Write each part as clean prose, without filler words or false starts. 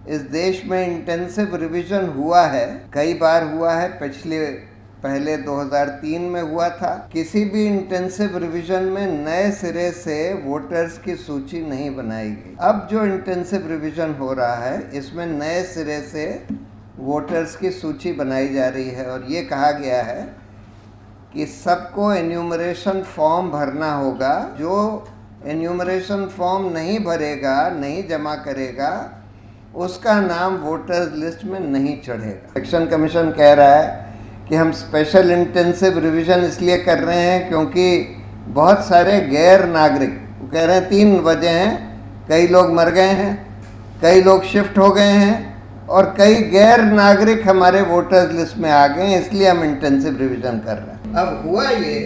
इस देश में इंटेंसिव रिवीजन हुआ है, कई बार हुआ है। पहले 2003 में हुआ था। किसी भी इंटेंसिव रिवीजन में नए सिरे से वोटर्स की सूची नहीं बनाई गई। अब जो इंटेंसिव रिवीजन हो रहा है, इसमें नए सिरे से वोटर्स की सूची बनाई जा रही है और ये कहा गया है कि सबको एन्यूमरेशन फॉर्म भरना होगा। जो एन्यूमरेशन फॉर्म नहीं भरेगा, नहीं जमा करेगा, उसका नाम वोटर्स लिस्ट में नहीं चढ़ेगा। इलेक्शन कमीशन कह रहा है कि हम स्पेशल इंटेंसिव रिवीजन इसलिए कर रहे हैं क्योंकि बहुत सारे गैर नागरिक, वो कह रहे हैं 3 वजह हैं, कई लोग मर गए हैं, कई लोग शिफ्ट हो गए हैं और कई गैर नागरिक हमारे वोटर्स लिस्ट में आ गए हैं, इसलिए हम इंटेंसिव रिवीजन कर रहे हैं। अब हुआ ये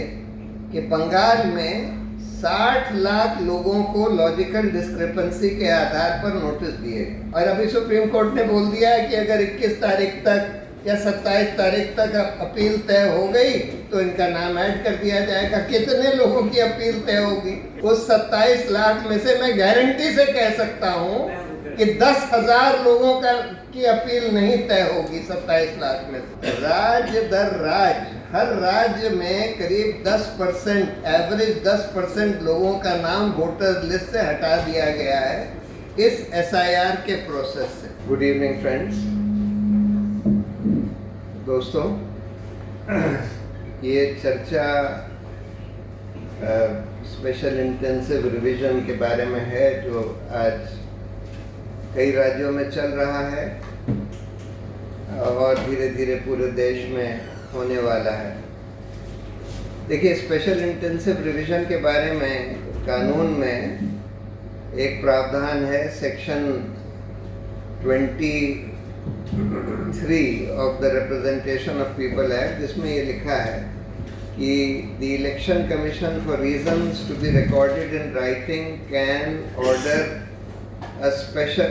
कि बंगाल में 60 लाख लोगों को लॉजिकल डिस्क्रिपेंसी के आधार पर नोटिस दिए और अभी सुप्रीम कोर्ट ने बोल दिया है कि अगर 21 तारीख तक या 27 तारीख तक अपील तय हो गई तो इनका नाम ऐड कर दिया जाएगा। कितने लोगों की अपील तय होगी? उस 27 लाख में से मैं गारंटी से कह सकता हूं कि 10,000 लोगों की अपील नहीं तय होगी 27 लाख में से। राज्य दर राज्य, हर राज्य में करीब 10%, एवरेज 10% लोगों का नाम वोटर लिस्ट से हटा दिया गया है इस SIR के प्रोसेस से। Good evening friends. दोस्तों, ये चर्चा स्पेशल इंटेंसिव रिवीजन के बारे में है जो आज कई राज्यों में चल रहा है और धीरे धीरे पूरे देश में होने वाला है। देखिए, स्पेशल इंटेंसिव रिवीजन के बारे में कानून में एक प्रावधान है, section 23 of the representation of people act, जिसमें ये लिखा है कि the election commission for reasons to be recorded in writing can order a special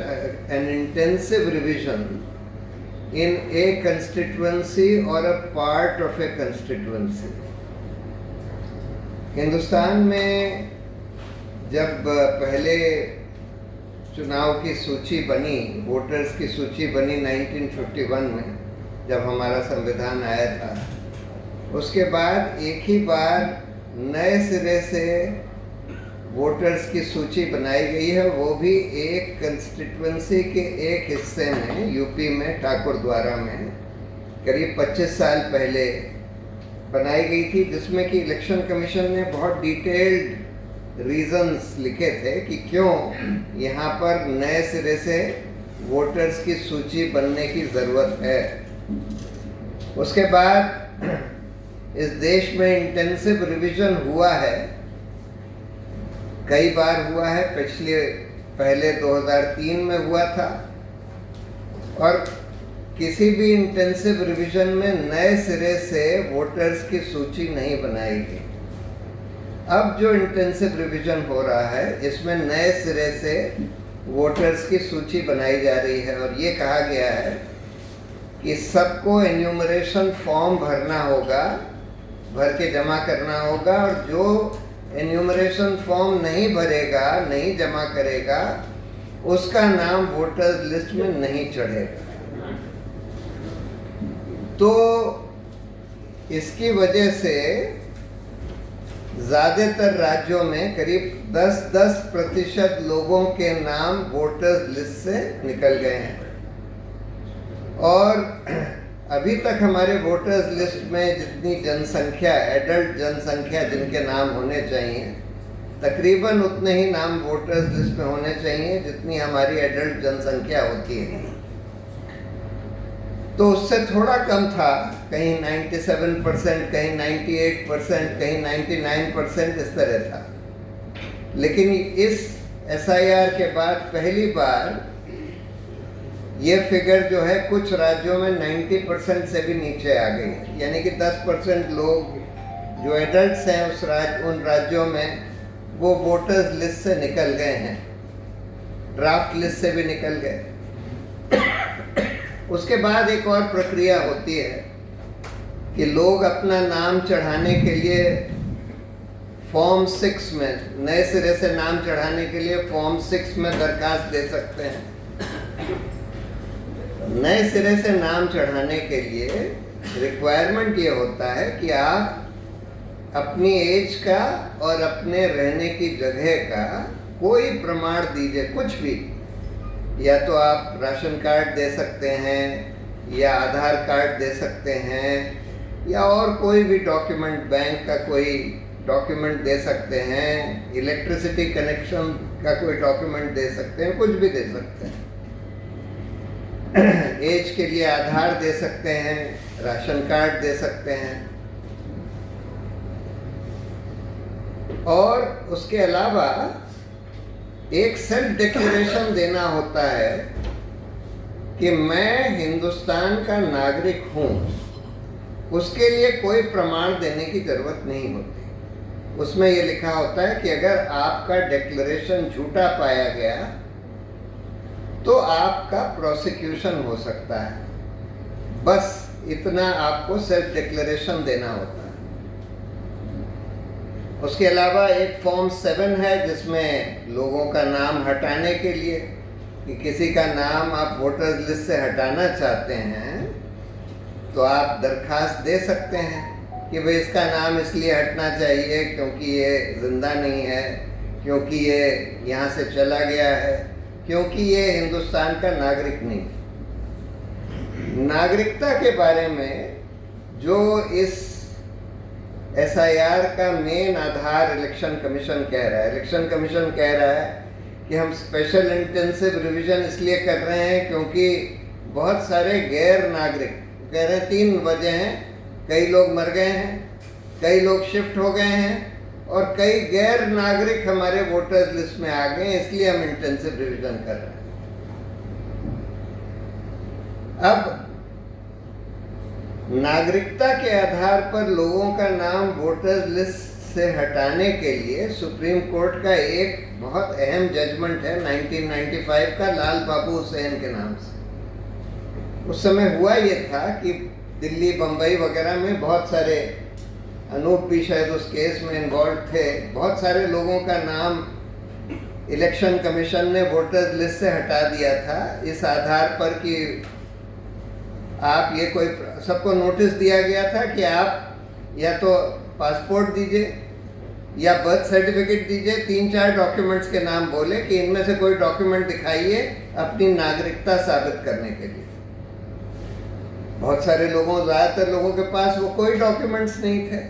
and intensive revision in a constituency or a part of a constituency। Hindustan में जब पहले चुनाव की सूची बनी, वोटर्स की सूची बनी 1951 में, जब हमारा संविधान आया था, उसके बाद एक ही बार नए सिरे से वोटर्स की सूची बनाई गई है, वो भी एक कंस्टिट्यूएंसी के एक हिस्से में, यूपी में ठाकुरद्वारा में करीब 25 साल पहले बनाई गई थी, जिसमें कि इलेक्शन कमीशन ने बहुत डिटेल्ड रीजंस लिखे थे कि क्यों यहाँ पर नए सिरे से वोटर्स की सूची बनने की ज़रूरत है। उसके बाद इस देश में इंटेंसिव रिवीजन हुआ है, कई बार हुआ है। पहले 2003 में हुआ था और किसी भी इंटेंसिव रिवीजन में नए सिरे से वोटर्स की सूची नहीं बनाई गई। अब जो इंटेंसिव रिवीजन हो रहा है, इसमें नए सिरे से वोटर्स की सूची बनाई जा रही है और ये कहा गया है कि सबको एन्यूमरेशन फॉर्म भरना होगा, भर के जमा करना होगा और जो एन्यूमरेशन फॉर्म नहीं भरेगा, नहीं जमा करेगा, उसका नाम वोटर्स लिस्ट में नहीं चढ़ेगा। तो इसकी वजह से ज़्यादातर राज्यों में करीब 10% लोगों के नाम वोटर्स लिस्ट से निकल गए हैं और अभी तक हमारे वोटर्स लिस्ट में जितनी जनसंख्या, एडल्ट जनसंख्या जिनके नाम होने चाहिए, तकरीबन उतने ही नाम वोटर्स लिस्ट में होने चाहिए जितनी हमारी एडल्ट जनसंख्या होती है। तो उससे थोड़ा कम था, कहीं 97%, कहीं 98%, कहीं 99% इस तरह था। लेकिन इस SIR के बाद पहली बार ये फिगर जो है कुछ राज्यों में 90% से भी नीचे आ गई, यानी कि 10% लोग जो एडल्ट्स हैं उन राज्यों में वो वोटर्स लिस्ट से निकल गए हैं, ड्राफ्ट लिस्ट से भी निकल गए। उसके बाद एक और प्रक्रिया होती है कि लोग अपना नाम चढ़ाने के लिए फॉर्म 6 में, नए सिरे से नाम चढ़ाने के लिए फॉर्म 6 में दरखास्त दे सकते हैं। नए सिरे से नाम चढ़ाने के लिए रिक्वायरमेंट ये होता है कि आप अपनी एज का और अपने रहने की जगह का कोई प्रमाण दीजिए, कुछ भी। या तो आप राशन कार्ड दे सकते हैं, या आधार कार्ड दे सकते हैं, या और कोई भी डॉक्यूमेंट, बैंक का कोई डॉक्यूमेंट दे सकते हैं, इलेक्ट्रिसिटी कनेक्शन का कोई डॉक्यूमेंट दे सकते हैं, कुछ भी दे सकते हैं। एज के लिए आधार दे सकते हैं, राशन कार्ड दे सकते हैं। और उसके अलावा एक सेल्फ डिक्लेरेशन देना होता है कि मैं हिंदुस्तान का नागरिक हूँ। उसके लिए कोई प्रमाण देने की जरूरत नहीं होती। उसमें ये लिखा होता है कि अगर आपका डिक्लेरेशन झूठा पाया गया तो आपका प्रोसिक्यूशन हो सकता है। बस इतना आपको सेल्फ डिक्लेरेशन देना होता है। उसके अलावा एक फॉर्म 7 है जिसमें लोगों का नाम हटाने के लिए, कि किसी का नाम आप वोटर्स लिस्ट से हटाना चाहते हैं तो आप दरखास्त दे सकते हैं कि भाई इसका नाम इसलिए हटना चाहिए क्योंकि ये जिंदा नहीं है, क्योंकि ये यहाँ से चला गया है, क्योंकि ये हिंदुस्तान का नागरिक नहीं। नागरिकता के बारे में जो इस SIR का मेन आधार इलेक्शन कमीशन कह रहा है, इलेक्शन कमीशन कह रहा है कि हम स्पेशल इंटेंसिव रिवीजन इसलिए कर रहे हैं क्योंकि बहुत सारे गैर नागरिक, कह रहे हैं 3 वजह हैं, कई लोग मर गए हैं, कई लोग शिफ्ट हो गए हैं, और कई गैर नागरिक हमारे वोटर्स लिस्ट में आ गए हैं, इसलिए हम इंटेंसिव रिवीजन कर रहे हैं। अब नागरिकता के आधार पर लोगों का नाम वोटर्स लिस्ट से हटाने के लिए सुप्रीम कोर्ट का एक बहुत अहम जजमेंट है 1995 का, लाल बाबू हुसैन के नाम से। उस समय हुआ ये था कि दिल्ली, बम्बई वगैरह में बहुत सारे, अनूप भी शायद उस केस में इन्वॉल्व थे, बहुत सारे लोगों का नाम इलेक्शन कमीशन ने वोटर्स लिस्ट से हटा दिया था इस आधार पर कि आप ये कोई, सबको नोटिस दिया गया था कि आप या तो पासपोर्ट दीजिए या बर्थ सर्टिफिकेट दीजिए, 3-4 डॉक्यूमेंट्स के नाम बोले कि इनमें से कोई डॉक्यूमेंट दिखाइए अपनी नागरिकता साबित करने के लिए। बहुत सारे लोगों, ज़्यादातर लोगों के पास वो कोई डॉक्यूमेंट्स नहीं थे,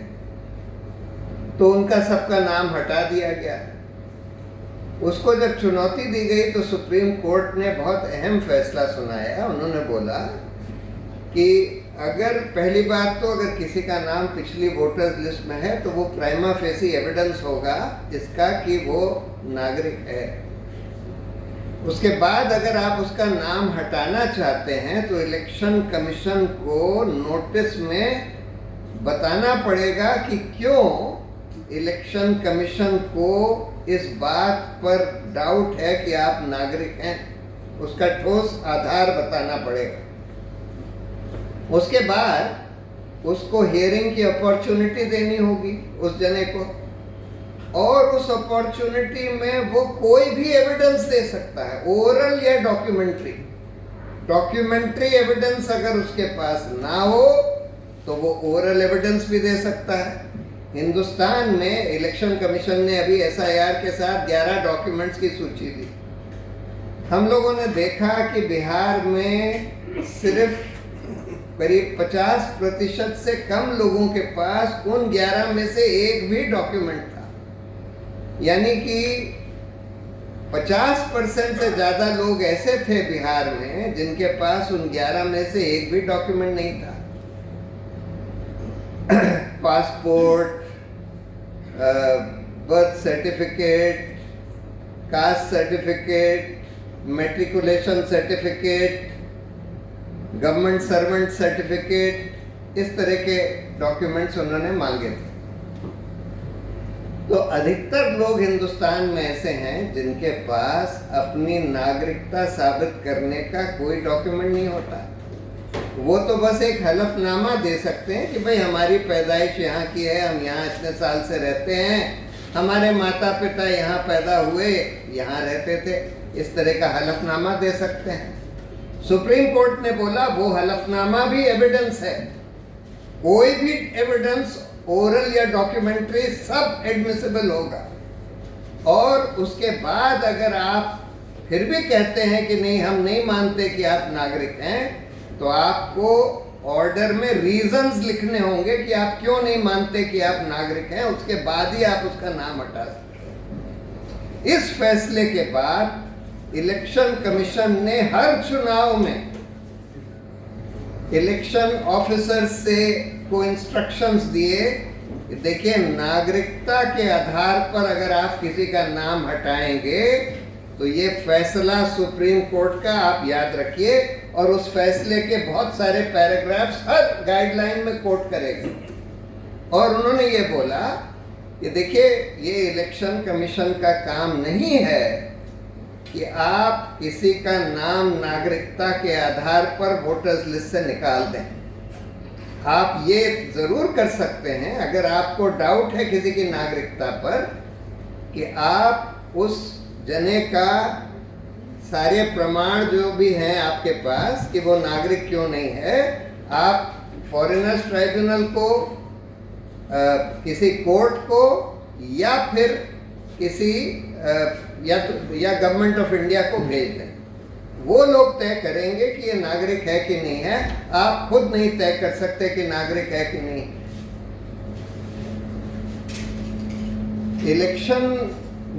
तो उनका सबका नाम हटा दिया गया। उसको जब चुनौती दी गई तो सुप्रीम कोर्ट ने बहुत अहम फैसला सुनाया। उन्होंने बोला कि अगर, पहली बात तो अगर किसी का नाम पिछली वोटर्स लिस्ट में है तो वो प्राइमा फेसी एविडेंस होगा इसका कि वो नागरिक है। उसके बाद अगर आप उसका नाम हटाना चाहते हैं तो इलेक्शन कमीशन को नोटिस में बताना पड़ेगा कि क्यों इलेक्शन कमीशन को इस बात पर डाउट है कि आप नागरिक हैं। उसका ठोस आधार बताना पड़ेगा। उसके बाद उसको हियरिंग की अपॉर्चुनिटी देनी होगी उस जने को, और उस अपॉर्चुनिटी में वो कोई भी एविडेंस दे सकता है, ओरल या डॉक्यूमेंट्री। डॉक्यूमेंट्री एविडेंस अगर उसके पास ना हो तो वो ओरल एविडेंस भी दे सकता है। हिंदुस्तान में इलेक्शन कमीशन ने अभी SIR के साथ 11 डॉक्यूमेंट्स की सूची दी। हम लोगों ने देखा कि बिहार में सिर्फ करीब 50% से कम लोगों के पास उन 11 में से एक भी डॉक्यूमेंट था। यानी कि 50% से ज़्यादा लोग ऐसे थे बिहार में जिनके पास उन 11 में से एक भी डॉक्यूमेंट नहीं था। Passport, birth certificate, caste certificate, matriculation certificate, government servant certificate, इस तरह के डॉक्यूमेंट्स उन्होंने मांगे थे। तो अधिकतर लोग हिंदुस्तान में ऐसे हैं जिनके पास अपनी नागरिकता साबित करने का कोई डॉक्यूमेंट नहीं होता। वो तो बस एक हलफनामा दे सकते हैं कि भाई हमारी पैदाइश यहाँ की है, हम यहाँ इतने साल से रहते हैं, हमारे माता पिता यहाँ पैदा हुए, यहाँ रहते थे, इस तरह का हलफनामा दे सकते हैं। सुप्रीम कोर्ट ने बोला वो हलफनामा भी एविडेंस है, कोई भी एविडेंस ओरल या डॉक्यूमेंट्री सब एडमिसिबल होगा। और उसके बाद अगर आप फिर भी कहते हैं कि नहीं हम नहीं मानते कि आप नागरिक हैं, तो आपको ऑर्डर में रीजंस लिखने होंगे कि आप क्यों नहीं मानते कि आप नागरिक हैं, उसके बाद ही आप उसका नाम हटा सकते हैं। इस फैसले के बाद इलेक्शन कमीशन ने हर चुनाव में इलेक्शन ऑफिसर से को इंस्ट्रक्शंस दिए, देखिए नागरिकता के आधार पर अगर आप किसी का नाम हटाएंगे तो ये फैसला सुप्रीम कोर्ट का आप याद रखिए, और उस फैसले के बहुत सारे पैराग्राफ्स हर गाइडलाइन में कोट करेंगे। और उन्होंने ये बोला कि देखिए ये इलेक्शन कमीशन का काम नहीं है कि आप किसी का नाम नागरिकता के आधार पर वोटर्स लिस्ट से निकाल दें। आप ये जरूर कर सकते हैं अगर आपको डाउट है किसी की नागरिकता पर, कि आप उस जने का सारे प्रमाण जो भी हैं आपके पास कि वो नागरिक क्यों नहीं है, आप फॉरेनर्स ट्राइब्यूनल को, किसी कोर्ट को, या फिर किसी या गवर्नमेंट ऑफ इंडिया को भेज दें। वो लोग तय करेंगे कि ये नागरिक है कि नहीं है, आप खुद नहीं तय कर सकते कि नागरिक है कि नहीं। इलेक्शन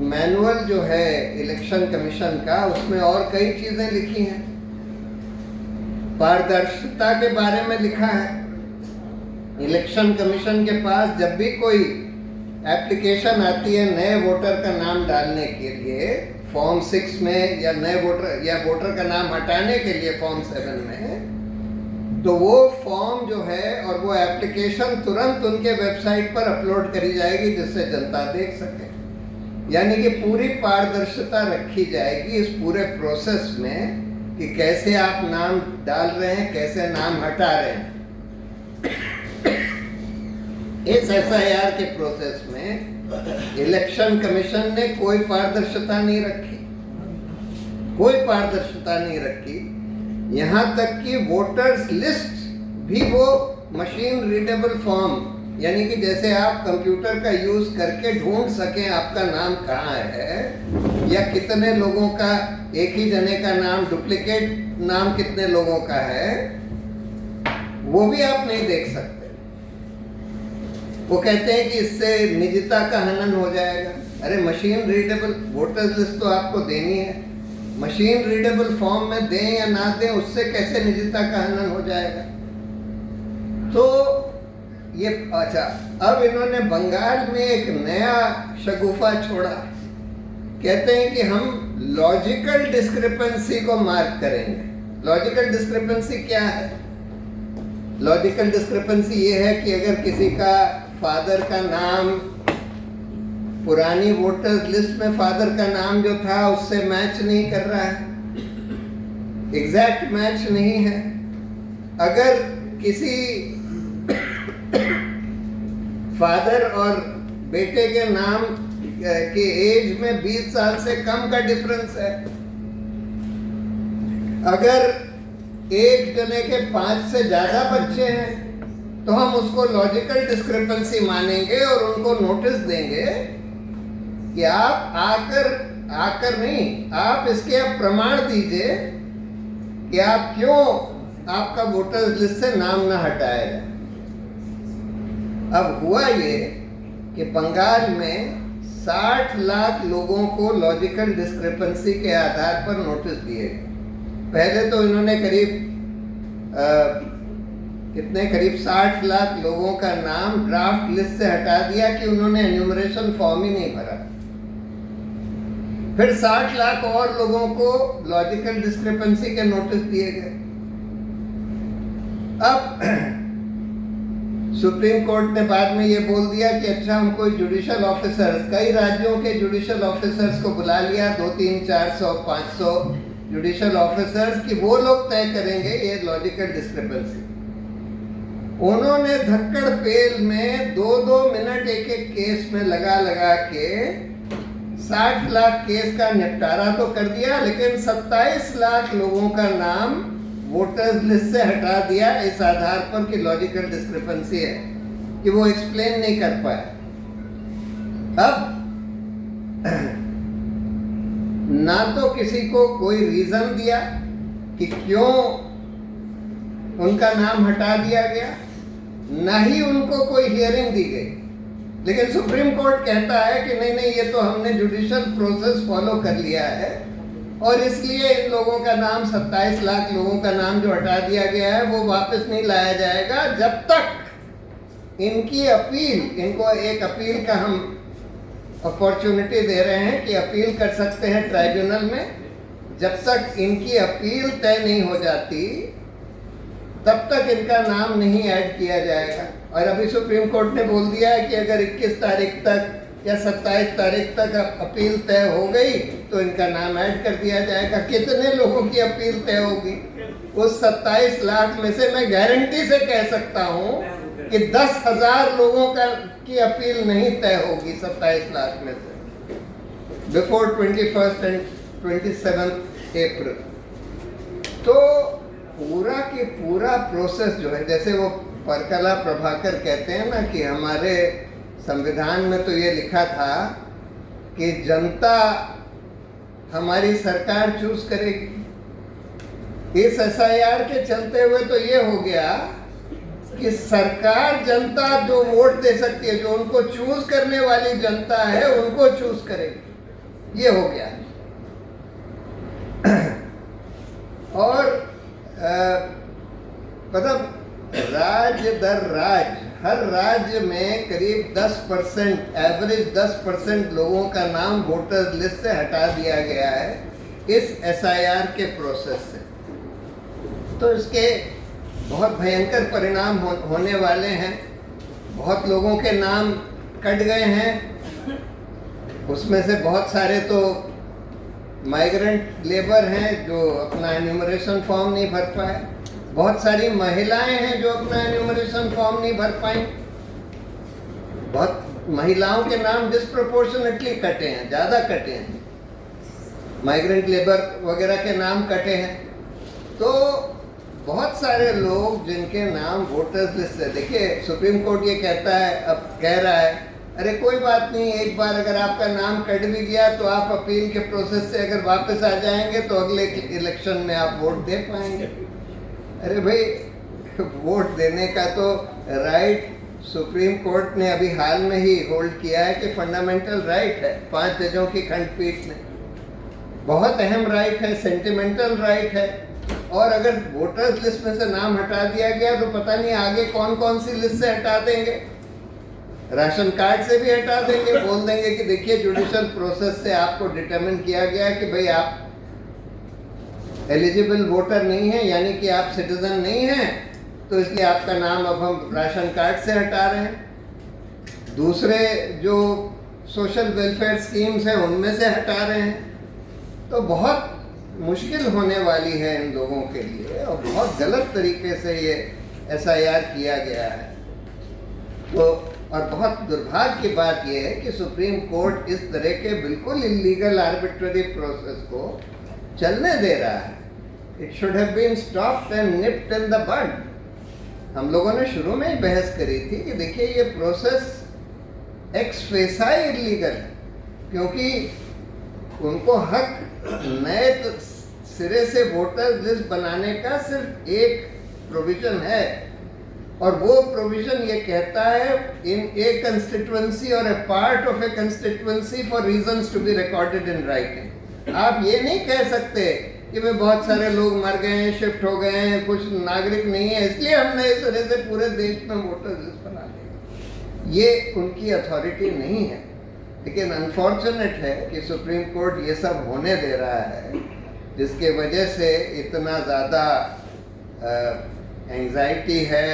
मैनुअल जो है इलेक्शन कमीशन का, उसमें और कई चीजें लिखी हैं। पारदर्शिता के बारे में लिखा है। इलेक्शन कमीशन के पास जब भी कोई एप्लीकेशन आती है नए वोटर का नाम डालने के लिए फॉर्म 6 में, या नए वोटर या वोटर का नाम हटाने के लिए फॉर्म 7 में, तो वो फॉर्म जो है और वो एप्लीकेशन तुरंत उनके वेबसाइट पर अपलोड करी जाएगी जिससे जनता देख सके। यानी कि पूरी पारदर्शिता रखी जाएगी इस पूरे प्रोसेस में कि कैसे आप नाम डाल रहे हैं, कैसे नाम हटा रहे हैं। इस एफआईआर के प्रोसेस में इलेक्शन कमीशन ने कोई पारदर्शिता नहीं रखी, कोई पारदर्शिता नहीं रखी। यहाँ तक कि वोटर्स लिस्ट भी वो मशीन रीडेबल फॉर्म, यानी कि जैसे आप कंप्यूटर का यूज करके ढूंढ सकें आपका नाम कहाँ है, या कितने लोगों का एक ही जने का नाम, डुप्लीकेट नाम कितने लोगों का है, वो भी आप नहीं देख सकते। वो कहते हैं कि इससे निजता का हनन हो जाएगा। अरे मशीन रीडेबल वोटर्स लिस्ट तो आपको देनी है, मशीन रीडेबल फॉर्म में दें या ना दें उससे कैसे निजता का हनन हो जाएगा। तो ये अच्छा, अब इन्होंने बंगाल में एक नया शगुफा छोड़ा। कहते हैं कि हम लॉजिकल डिस्क्रिपेंसी को मार्क करेंगे। लॉजिकल डिस्क्रिपेंसी क्या है? लॉजिकल डिस्क्रिपेंसी ये है कि अगर किसी का फादर का नाम पुरानी वोटर्स लिस्ट में फादर का नाम जो था उससे मैच नहीं कर रहा है, एग्जैक्ट मैच नहीं है, अगर किसी फादर और बेटे के नाम के एज में 20 साल से कम का डिफरेंस है, अगर एक जने के 5 से ज्यादा बच्चे हैं तो हम उसको लॉजिकल डिस्क्रिपेंसी मानेंगे और उनको नोटिस देंगे कि आप आकर नहीं, आप इसके अब प्रमाण दीजिए कि आप क्यों आपका वोटर्स लिस्ट से नाम ना हटाया जाए। अब हुआ ये कि बंगाल में 60 लाख लोगों को लॉजिकल डिस्क्रिपेंसी के आधार पर नोटिस दिए। पहले तो इन्होंने करीब 60 लाख लोगों का नाम ड्राफ्ट लिस्ट से हटा दिया कि उन्होंने एन्यूमरेशन फॉर्म ही नहीं भरा। फिर 60 लाख और लोगों को लॉजिकल डिस्क्रिपेंसी के नोटिस दिए गए। अब सुप्रीम कोर्ट ने बाद में ये बोल दिया कि अच्छा हम कोई जुडिशियल ऑफिसर्स, कई राज्यों के जुडिशियल ऑफिसर्स को बुला लिया, 200, 400, 500 जुडिशियल ऑफिसर्स, कि वो लोग तय करेंगे ये लॉजिकल डिस्क्रिपेंसी। उन्होंने धक्कड़ पेल में 2-2 मिनट एक केस में लगा के 60 लाख केस का निपटारा तो कर दिया, लेकिन 27 लाख लोगों का नाम वोटर्स लिस्ट से हटा दिया इस आधार पर कि लॉजिकल डिस्क्रिपेंसी है, कि वो एक्सप्लेन नहीं कर पाए। अब ना तो किसी को कोई रीजन दिया कि क्यों उनका नाम हटा दिया गया, ना ही उनको कोई हियरिंग दी गई। लेकिन सुप्रीम कोर्ट कहता है कि नहीं नहीं, ये तो हमने जुडिशियल प्रोसेस फॉलो कर लिया है और इसलिए इन लोगों का नाम 27 लाख लोगों का नाम जो हटा दिया गया है वो वापस नहीं लाया जाएगा जब तक इनकी अपील, इनको एक अपील का हम अपॉर्चुनिटी दे रहे हैं कि अपील कर सकते हैं ट्राइब्यूनल में। जब तक इनकी अपील तय नहीं हो जाती तब तक इनका नाम नहीं ऐड किया जाएगा। और अभी सुप्रीम कोर्ट ने बोल दिया है कि अगर 21 तारीख तक या 27 तारीख तक अपील तय हो गई तो इनका नाम ऐड कर दिया जाएगा। कितने लोगों की अपील तय होगी? उस 27 लाख में से मैं गारंटी से कह सकता हूं कि 10,000 लोगों की अपील नहीं तय होगी 27 लाख में से बिफोर 21 एंड 27 अप्रैल। तो पूरा की पूरा प्रोसेस जो है, जैसे वो परकला प्रभाकर कहते हैं ना कि हमारे संविधान में तो ये लिखा था कि जनता हमारी सरकार चूज करेगी। इस एसआईआर के चलते हुए तो ये हो गया कि सरकार जनता जो वोट दे सकती है, जो उनको चूज करने वाली जनता है उनको चूज करेगी, ये हो गया। और मतलब राज्य दर राज्य, हर राज्य में करीब 10%, एवरेज 10% लोगों का नाम वोटर लिस्ट से हटा दिया गया है इस एसआईआर के प्रोसेस से। तो इसके बहुत भयंकर परिणाम होने वाले हैं। बहुत लोगों के नाम कट गए हैं, उसमें से बहुत सारे तो माइग्रेंट लेबर हैं जो अपना एन्यूमरेशन फॉर्म नहीं भर पाए। बहुत सारी महिलाएं हैं जो अपना एन्यूमरेशन फॉर्म नहीं भर पाई। बहुत महिलाओं के नाम डिस्प्रोपोर्शनेटली कटे हैं, ज़्यादा कटे हैं। माइग्रेंट लेबर वगैरह के नाम कटे हैं। तो बहुत सारे लोग जिनके नाम वोटर्स लिस्ट से, देखिए सुप्रीम कोर्ट ये कहता है, अब कह रहा है अरे कोई बात नहीं, एक बार अगर आपका नाम कट भी गया तो आप अपील के प्रोसेस से अगर वापस आ जाएंगे तो अगले इलेक्शन में आप वोट दे पाएंगे। अरे भाई, वोट देने का तो राइट सुप्रीम कोर्ट ने अभी हाल में ही होल्ड किया है कि फंडामेंटल राइट है। 5 जजों की खंडपीठ ने, बहुत अहम राइट है, सेंटिमेंटल राइट है। और अगर वोटर्स लिस्ट में से नाम हटा दिया गया तो पता नहीं आगे कौन कौन सी लिस्ट से हटा देंगे। राशन कार्ड से भी हटा देंगे, बोल देंगे कि देखिए जुडिशियल प्रोसेस से आपको डिटरमिन किया गया कि भाई आप एलिजिबल वोटर नहीं है, यानी कि आप सिटीजन नहीं हैं, तो इसलिए आपका नाम अब हम राशन कार्ड से हटा रहे हैं। दूसरे जो सोशल वेलफेयर स्कीम्स हैं उनमें से हटा रहे हैं। तो बहुत मुश्किल होने वाली है इन लोगों के लिए और बहुत गलत तरीके से ये एसआईआर किया गया है। तो और बहुत दुर्भाग्य की बात यह है कि सुप्रीम कोर्ट इस तरह के बिल्कुल इलीगल आर्बिट्ररी प्रोसेस को चलने दे रहा है। It should have been stopped and nipped in the bud. हम लोगों ने शुरू में ही बहस करी थी कि देखिए ये प्रोसेस एक्स फेसाई इलीगल है, क्योंकि उनको हक नए सिरे से वोटर लिस्ट बनाने का सिर्फ एक प्रोविजन है और वो प्रोविजन ये कहता है इन ए कंस्टिट्यूएंसी और a part of a constituency for reasons to be recorded in writing. आप ये नहीं कह सकते कि भाई बहुत सारे लोग मर गए हैं, शिफ्ट हो गए हैं, कुछ नागरिक नहीं है इसलिए हमने इस तरह से पूरे देश में वोटर लिस्ट बना ली। ये उनकी अथॉरिटी नहीं है। लेकिन अनफॉर्चुनेट है कि सुप्रीम कोर्ट ये सब होने दे रहा है, जिसके वजह से इतना ज़्यादा एंग्जाइटी है,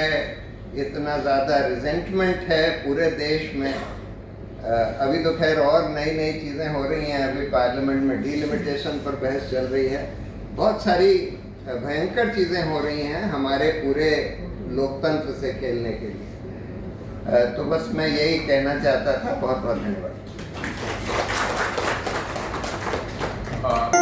इतना ज़्यादा रिजेंटमेंट है पूरे देश में। अभी तो खैर और नई नई चीज़ें हो रही हैं। अभी पार्लियामेंट में डिलिमिटेशन पर बहस चल रही है। बहुत सारी भयंकर चीज़ें हो रही हैं हमारे पूरे लोकतंत्र से खेलने के लिए। तो बस मैं यही कहना चाहता था। बहुत बहुत धन्यवाद। हाँ